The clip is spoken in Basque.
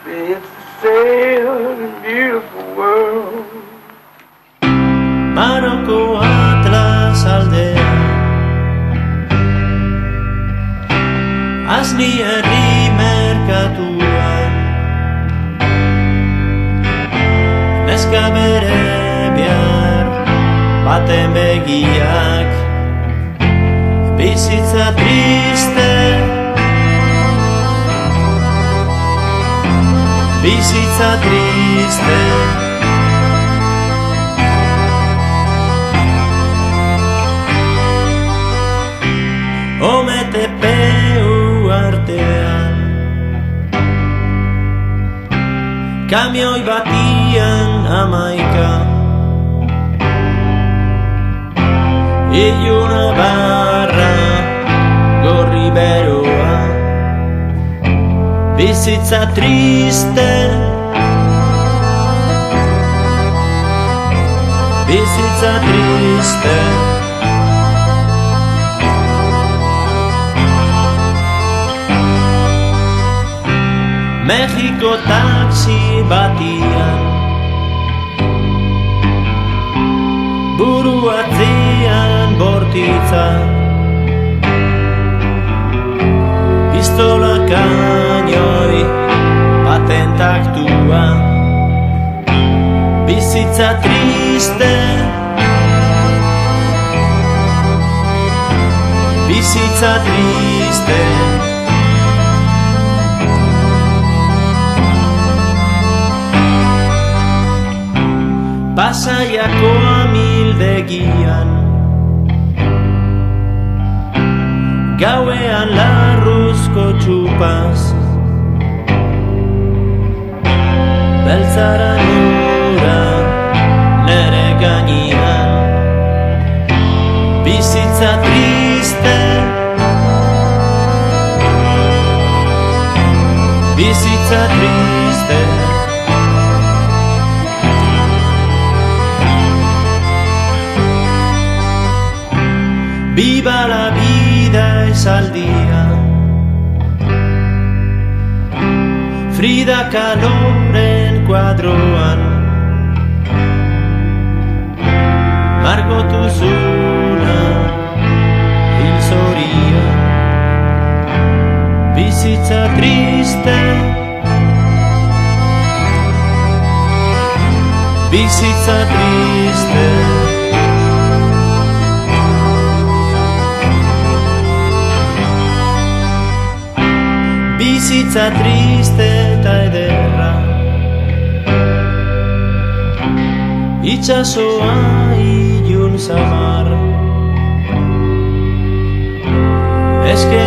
It's a sad and beautiful world. Maroko Atlas aldea, Asni herri merkatuan, neska bere behar baten begiak, bizitza triste, bizitza triste. Omete peu artean, kamioi batian 11, iluna barra gorri beroa, bizitza triste, bizitza triste. Mexiko taxi batian, buru atzean bortitza, pistola kainoi baten taktua, bizitza triste, bizitza triste. Pasaiako amildegian, gauean larruzko txupaz, beltzara nura nere gainean, bizitza triste, bizitza triste. Viva la vida esaldia, Frida Kahloren kuadroan, margotu zuna hil zorian, bizitza triste, bizitza triste. Bizitza triste eta ederra, itxasoa ilun zamar, eske